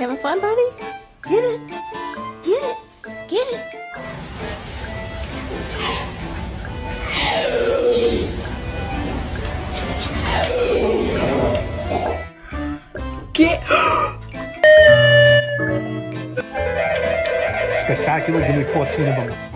Having fun, buddy? Get it. Get it. Get it. Get. Spectacular. Give me 14 of them.